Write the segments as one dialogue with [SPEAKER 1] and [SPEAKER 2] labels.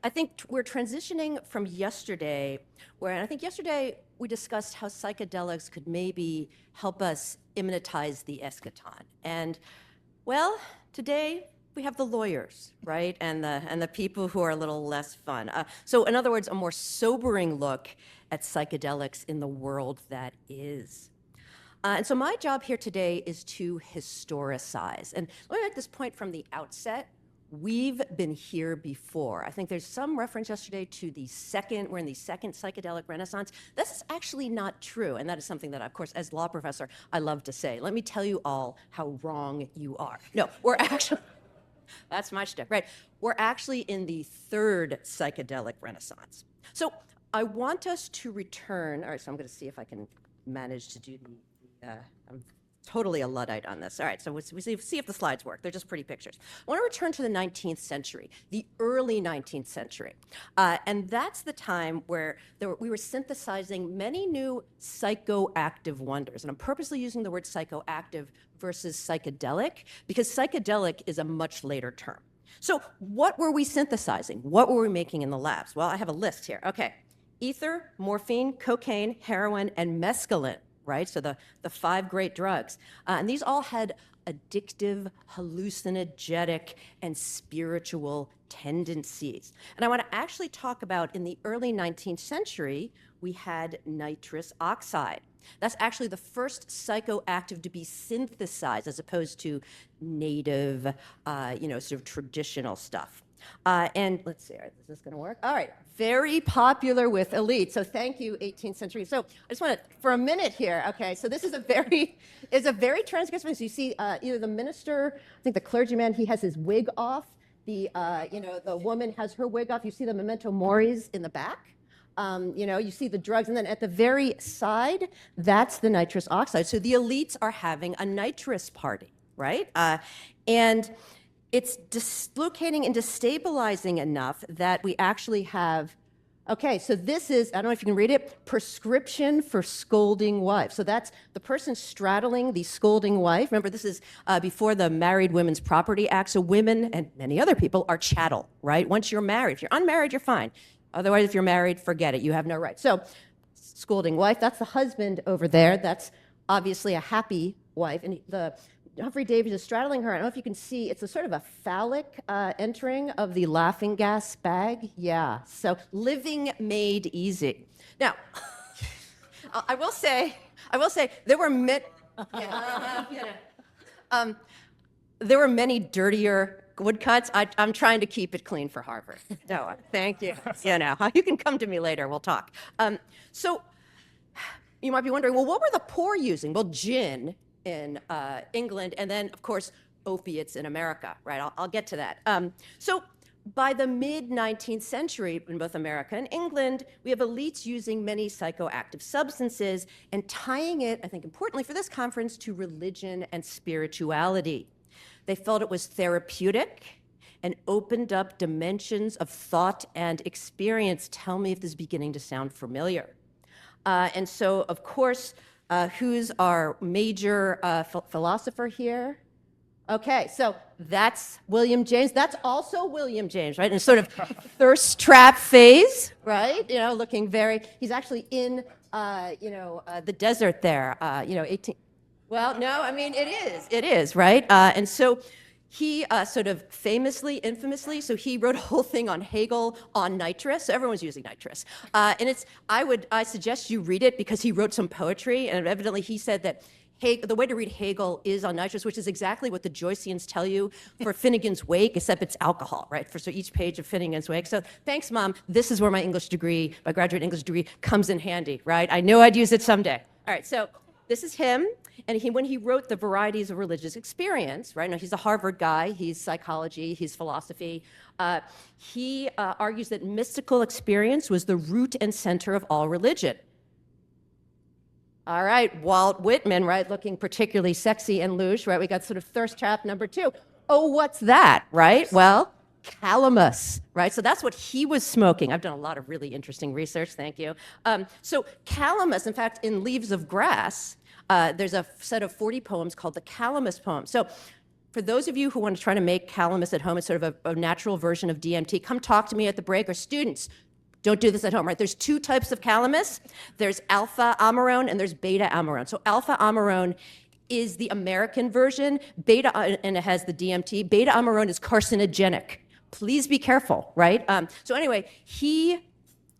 [SPEAKER 1] I think we're transitioning from yesterday, where I think yesterday we discussed how psychedelics could maybe help us immanentize the eschaton. And well, today we have the lawyers, right? And the people who are a little less fun. So in other words, a more sobering look at psychedelics in the world that is. And so my job here today is to historicize. And let me make this point from the outset. We've been here before. I think there's some reference yesterday to we're in the second psychedelic renaissance. This is actually not true, and that is something that, of course, as law professor, I love to say. Let me tell you all how wrong you are. No, we're actually, that's my shtick, right? We're actually in the third psychedelic renaissance. So I want us to return, all right, so I'm gonna see if I can manage to do I'm totally a Luddite on this. All right, so we see if the slides work. They're just pretty pictures. I want to return to the 19th century, the early 19th century. And that's the time where we were synthesizing many new psychoactive wonders. And I'm purposely using the word psychoactive versus psychedelic, because psychedelic is a much later term. So what were we synthesizing? What were we making in the labs? Well, I have a list here. Okay, ether, morphine, cocaine, heroin, and mescaline. Right? So the five great drugs. And these all had addictive, hallucinogenic, and spiritual tendencies. And I want to actually talk about, in the early 19th century, we had nitrous oxide. That's actually the first psychoactive to be synthesized as opposed to native, sort of traditional stuff. And let's see, is this going to work? All right, very popular with elite. So thank you, 18th century. So I just want to, for a minute here, okay, so this is a very transgressive. So you see either the minister, I think the clergyman, he has his wig off. The woman has her wig off. You see the memento moris in the back. You see the drugs, and then at the very side, that's the nitrous oxide. So the elites are having a nitrous party, right? And it's dislocating and destabilizing enough that we actually have, okay, so this is, I don't know if you can read it, prescription for scolding wife. So that's the person straddling the scolding wife. Remember, this is before the Married Women's Property Act, so women and many other people are chattel, right? Once you're married, if you're unmarried, you're fine. Otherwise, if you're married, forget it, you have no right. So, scolding wife, that's the husband over there. That's obviously a happy wife. And Humphrey Davies is straddling her. I don't know if you can see, it's a sort of a phallic entering of the laughing gas bag. Yeah, so living made easy. Now, I will say, there were there were many dirtier woodcuts. I'm trying to keep it clean for Harvard. No, thank you. You can come to me later, we'll talk. So you might be wondering, well, what were the poor using? Well, gin in England, and then, of course, opiates in America, right? I'll get to that. So by the mid-19th century, in both America and England, we have elites using many psychoactive substances and tying it, I think importantly for this conference, to religion and spirituality. They felt it was therapeutic and opened up dimensions of thought and experience. Tell me if this is beginning to sound familiar. And so, of course, who's our major philosopher here? Okay, so that's William James. That's also William James, right? In a sort of thirst trap phase, right? Looking he's actually in, the desert there, 18. Well, no, I mean, it is, right? And so he sort of infamously, so he wrote a whole thing on Hegel on nitrous. So everyone's using nitrous. And I suggest you read it because he wrote some poetry, and evidently he said that the way to read Hegel is on nitrous, which is exactly what the Joyceans tell you for Finnegan's Wake, except it's alcohol, right? So each page of Finnegan's Wake. So thanks, Mom. This is where my graduate English degree comes in handy, right? I know I'd use it someday. All right, so this is him, and when he wrote The Varieties of Religious Experience, right? Now, he's a Harvard guy, he's psychology, he's philosophy. He argues that mystical experience was the root and center of all religion. All right, Walt Whitman, right, looking particularly sexy and louche, right? We got sort of thirst trap number 2. Oh, what's that, right? Well, calamus, right? So that's what he was smoking. I've done a lot of really interesting research, thank you. So calamus, in fact, in Leaves of Grass, there's a set of 40 poems called the Calamus poems. So for those of you who want to try to make calamus at home, it's sort of a natural version of DMT, come talk to me at the break, or students, don't do this at home, right? There's two types of calamus. There's alpha amyrone and there's beta amyrone. So alpha amyrone is the American version, beta, and it has the DMT. Beta amyrone is carcinogenic. Please be careful, right? So anyway, he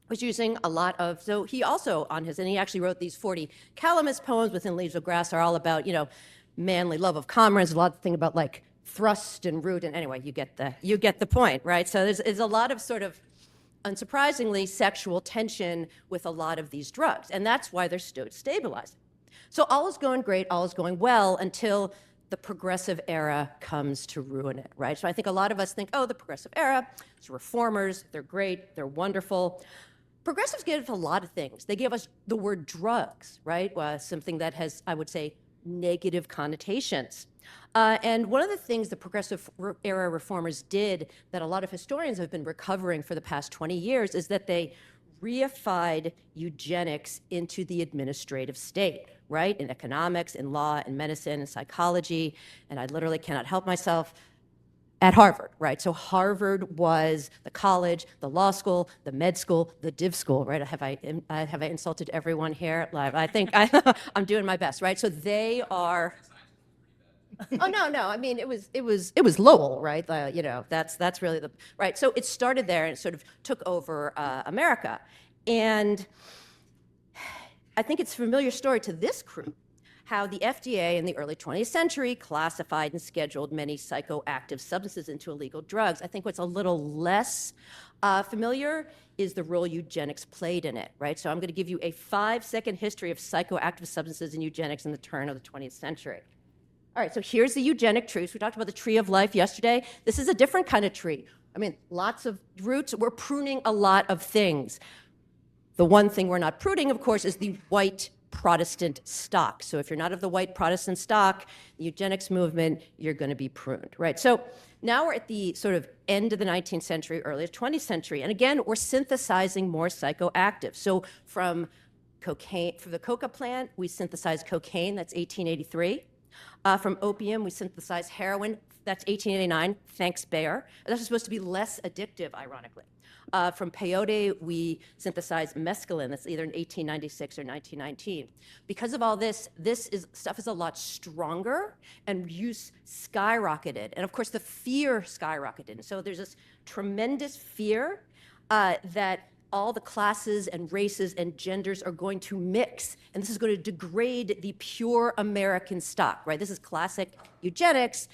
[SPEAKER 1] was using a lot of, so he also on his, and he actually wrote these 40 calamus poems within Leaves of Grass are all about, manly love of comrades, a lot of thing about like thrust and root, and anyway, you get the point, right? So there's a lot of sort of, unsurprisingly, sexual tension with a lot of these drugs, and that's why they're stabilizing. So all is going great, all is going well until the progressive era comes to ruin it, right? So I think a lot of us think, oh, the progressive era, it's reformers, they're great, they're wonderful. Progressives gave us a lot of things. They gave us the word drugs, right? Something that has, I would say, negative connotations. And one of the things the progressive era reformers did that a lot of historians have been recovering for the past 20 years is that they reified eugenics into the administrative state, right? In economics, in law, in medicine, in psychology, and I literally cannot help myself, at Harvard, right? So Harvard was the college, the law school, the med school, the div school, right? Have I insulted everyone here live? I think I'm doing my best, right? So they are. Oh no, I mean it was Lowell, right? That's really the right. So it started there and it sort of took over America, and I think it's a familiar story to this crew how the FDA in the early 20th century classified and scheduled many psychoactive substances into illegal drugs. I think what's a little less familiar is the role eugenics played in it, right? So I'm going to give you a 5-second history of psychoactive substances in eugenics in the turn of the 20th century. All right, so here's the eugenic trees. We talked about the tree of life yesterday. This is a different kind of tree. I mean, lots of roots. We're pruning a lot of things. The one thing we're not pruning, of course, is the white Protestant stock. So if you're not of the white Protestant stock, the eugenics movement, you're going to be pruned, right? So now we're at the sort of end of the 19th century, early 20th century. And again, we're synthesizing more psychoactive. So from cocaine, for the coca plant, we synthesize cocaine, that's 1883. From opium, we synthesize heroin, that's 1889, thanks Bayer. That's supposed to be less addictive, ironically. From peyote, we synthesize mescaline, that's either in 1896 or 1919. Because of all this, stuff is a lot stronger and use skyrocketed. And of course, the fear skyrocketed. And so there's this tremendous fear that all the classes and races and genders are going to mix, and this is going to degrade the pure American stock, right? This is classic eugenics,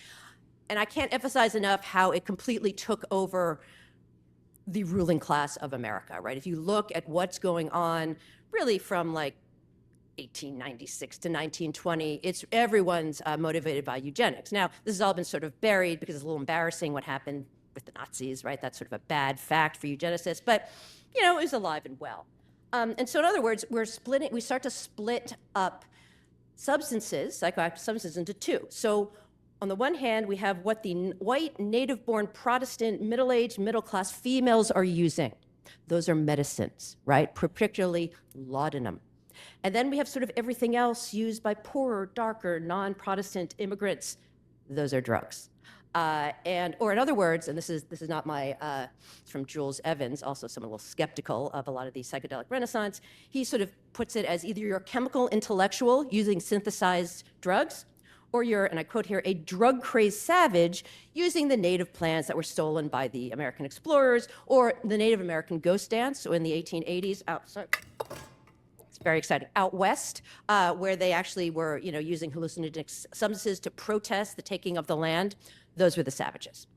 [SPEAKER 1] and I can't emphasize enough how it completely took over the ruling class of America, right? If you look at what's going on really from like 1896 to 1920, everyone's motivated by eugenics. Now, this has all been sort of buried because it's a little embarrassing what happened with the Nazis, right? That's sort of a bad fact for eugenicists, but it was alive and well. And so in other words, we start to split up substances, psychoactive substances, into two. So on the one hand, we have what the white, native-born, Protestant, middle-aged, middle-class females are using. Those are medicines, right? Particularly laudanum. And then we have sort of everything else used by poorer, darker, non-Protestant immigrants. Those are drugs. Or in other words, and this is not my, it's from Jules Evans, also someone a little skeptical of a lot of the psychedelic renaissance. He sort of puts it as either you're a chemical intellectual using synthesized drugs, or you're, and I quote here, a drug-crazed savage using the native plants that were stolen by the American explorers, or the Native American ghost dance, so in the 1880s, it's very exciting, out west, where they actually were, using hallucinogenic substances to protest the taking of the land. Those were the savages.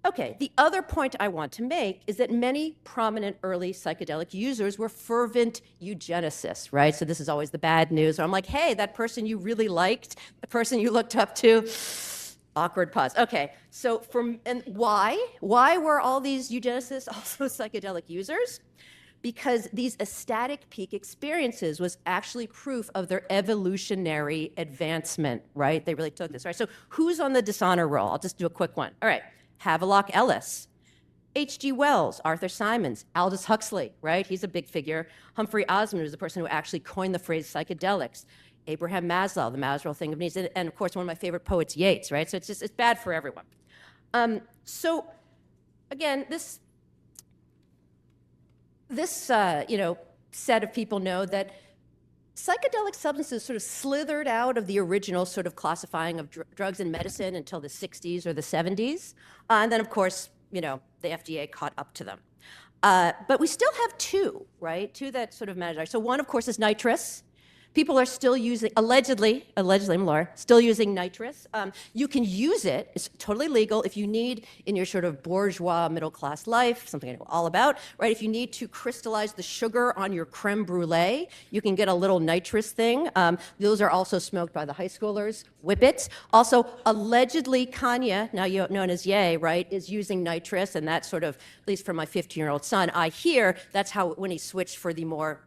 [SPEAKER 1] Okay, the other point I want to make is that many prominent early psychedelic users were fervent eugenicists, right? So this is always the bad news. So I'm like, hey, that person you really liked, the person you looked up to, awkward pause. Okay, so and why? Why were all these eugenicists also psychedelic users? Because these ecstatic peak experiences was actually proof of their evolutionary advancement, right? They really took this, right? So who's on the dishonor roll? I'll just do a quick one. All right, Havelock Ellis, H.G. Wells, Arthur Symons, Aldous Huxley, right? He's a big figure. Humphrey Osmond was the person who actually coined the phrase psychedelics. Abraham Maslow, the Maslow thing of needs, and of course, one of my favorite poets, Yeats, right? So it's bad for everyone. So again, this set of people know that psychedelic substances sort of slithered out of the original sort of classifying of drugs and medicine until the 60s or the 70s. And then, of course, the FDA caught up to them. But we still have two, right? Two that sort of manage. So one, of course, is nitrous. People are still using, allegedly, I'm Laura, still using nitrous. You can use it, it's totally legal, if you need in your sort of bourgeois middle-class life, something I know all about, right? If you need to crystallize the sugar on your creme brulee, you can get a little nitrous thing. Those are also smoked by the high schoolers, whippets. Also, allegedly, Kanye, now known as Ye, right, is using nitrous, and that's sort of, at least for my 15-year-old son, I hear that's how, when he switched for the more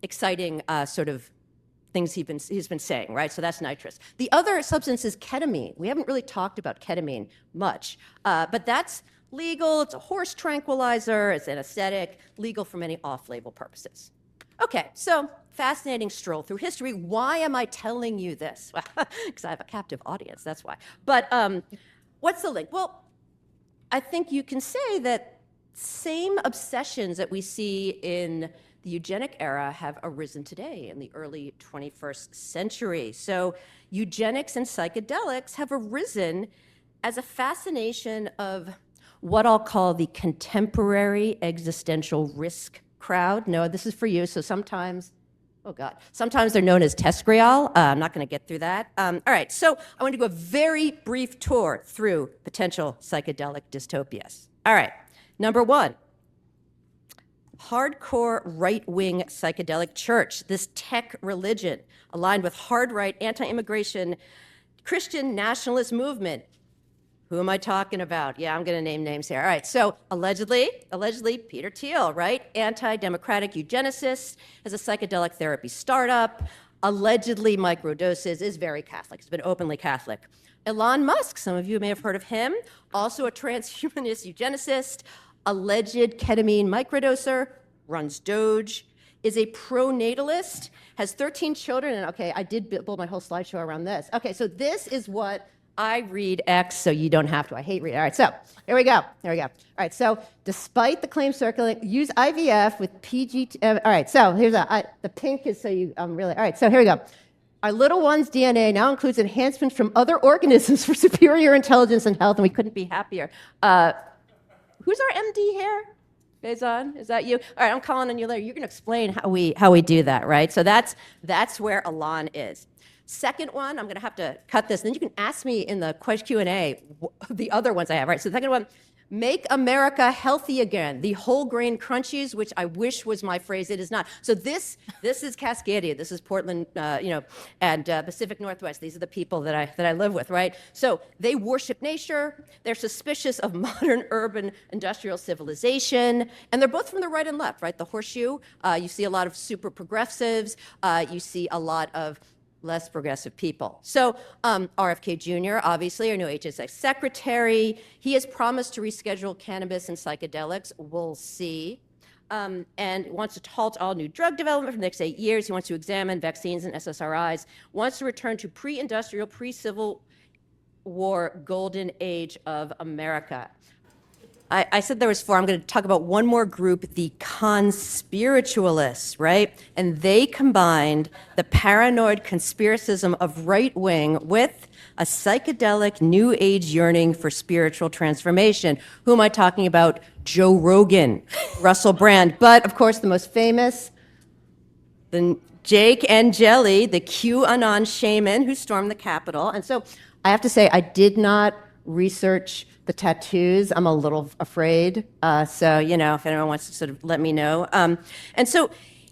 [SPEAKER 1] exciting sort of things he's been saying, right? So that's nitrous. The other substance is ketamine. We haven't really talked about ketamine much, but that's legal. It's a horse tranquilizer. It's anesthetic, legal for many off-label purposes. Okay, so fascinating stroll through history. Why am I telling you this? Because I have a captive audience, that's why. But what's the link? Well, I think you can say that same obsessions that we see in the eugenic era have arisen today in the early 21st century. So eugenics and psychedelics have arisen as a fascination of what I'll call the contemporary existential risk crowd. No, this is for you. So sometimes, sometimes they're known as tescrial. I'm not going to get through that. All right, so I want to go a very brief tour through potential psychedelic dystopias. All right, number one. Hardcore right-wing psychedelic church, this tech religion aligned with hard-right anti-immigration Christian nationalist movement. Who am I talking about? Yeah, I'm going to name names here. All right, so allegedly, Peter Thiel, right? Anti-democratic eugenicist, has a psychedelic therapy startup, allegedly microdoses, is very Catholic. He's been openly Catholic. Elon Musk, some of you may have heard of him, also a transhumanist eugenicist, alleged ketamine microdoser, runs Doge, is a pronatalist, has 13 children, and okay, I did build my whole slideshow around this. Okay, so this is what I read X, so you don't have to. I hate reading. All right, so here we go. All right, so despite the claim circulating, use IVF with PG. All right, so here's the pink is so you really. All right, so here we go. Our little one's DNA now includes enhancements from other organisms for superior intelligence and health, and we couldn't be happier. Who's our MD here? Faison, is that you? All right, I'm calling on you later. You're going to explain how we do that, right? So that's where Alon is. Second one, I'm going to have to cut this, and then you can ask me in the Q&A the other ones I have. Right. So the second one, make America healthy again. The whole grain crunchies, which I wish was my phrase, it is not. So this is Cascadia. This is Portland, and Pacific Northwest. These are the people that I live with, right? So they worship nature. They're suspicious of modern urban industrial civilization, and they're both from the right and left, right? The horseshoe. You see a lot of super progressives. You see a lot of less progressive people. So RFK Jr., obviously, our new HSX secretary, he has promised to reschedule cannabis and psychedelics. We'll see. And wants to halt all new drug development for the next 8 years. He wants to examine vaccines and SSRIs. Wants to return to pre-industrial, pre-Civil War golden age of America. I said there was four. I'm going to talk about one more group, the conspiritualists, right? And they combined the paranoid conspiracism of right wing with a psychedelic new age yearning for spiritual transformation. Who am I talking about? Joe Rogan, Russell Brand, but of course the most famous, the Jake and Jelly, the QAnon shaman who stormed the Capitol. And so I have to say, I did not research the tattoos. I'm a little afraid. So, if anyone wants to sort of let me know. And so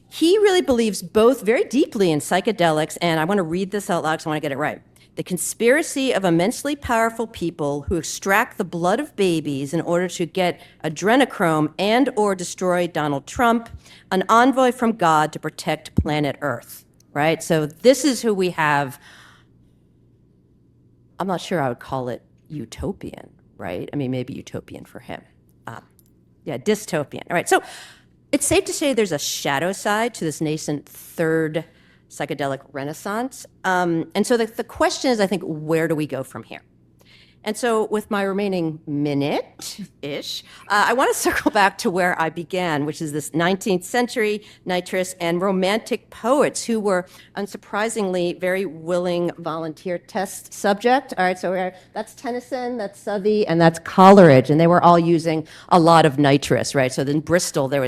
[SPEAKER 1] he really believes both very deeply in psychedelics, and I want to read this out loud because I want to get it right. The conspiracy of immensely powerful people who extract the blood of babies in order to get adrenochrome and or destroy Donald Trump, an envoy from God to protect planet Earth, right? So this is who we have. I'm not sure I would call it utopian, right? I mean, maybe utopian for him. Dystopian. All right, so it's safe to say there's a shadow side to this nascent third psychedelic renaissance. And so the question is, I think, where do we go from here? And so with my remaining minute-ish, I want to circle back to where I began, which is this 19th century nitrous and romantic poets who were, unsurprisingly, very willing volunteer test subject. All right, so that's Tennyson, that's Southey, and that's Coleridge, and they were all using a lot of nitrous, right? So in Bristol, there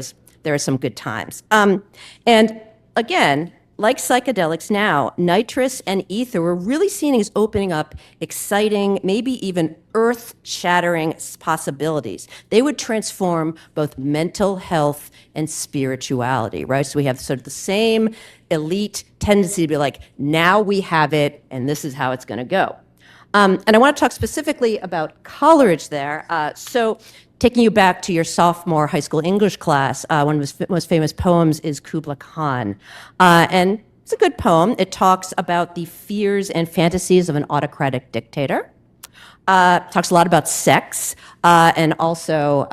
[SPEAKER 1] were some good times. And again, like psychedelics now, nitrous and ether were really seen as opening up exciting, maybe even earth-shattering possibilities. They would transform both mental health and spirituality, right? So we have sort of the same elite tendency to be like, now we have it, and this is how it's going to go. And I want to talk specifically about Coleridge there. So taking you back to your sophomore high school English class, one of his most famous poems is Kubla Khan. And it's a good poem. It talks about the fears and fantasies of an autocratic dictator. Talks a lot about sex, and also,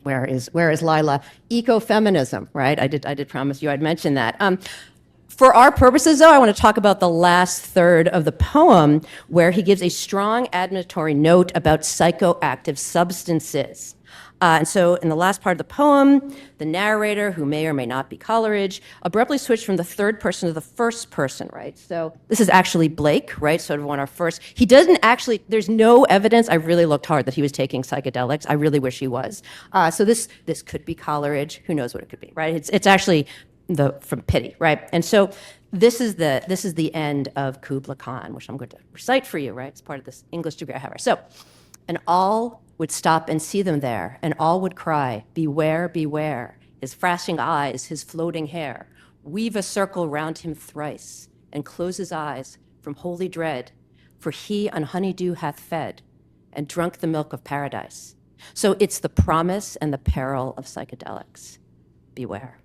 [SPEAKER 1] where is Lila? Ecofeminism, right? I did promise you I'd mention that. For our purposes, though, I want to talk about the last third of the poem, where he gives a strong admonitory note about psychoactive substances. And so in the last part of the poem, the narrator, who may or may not be Coleridge, abruptly switched from the third person to the first person, right? So this is actually Blake, right? Sort of one of our first. He doesn't actually, there's no evidence, I really looked hard, that he was taking psychedelics. I really wish he was. So this could be Coleridge. Who knows what it could be, right? It's actually from pity, right? And so this is the end of Kubla Khan, which I'm going to recite for you, right? It's part of this English degree I have. So, and all would stop and see them there, and all would cry, beware, beware, his flashing eyes, his floating hair, weave a circle round him thrice, and close his eyes from holy dread, for he on honeydew hath fed, and drunk the milk of paradise. So it's the promise and the peril of psychedelics. Beware.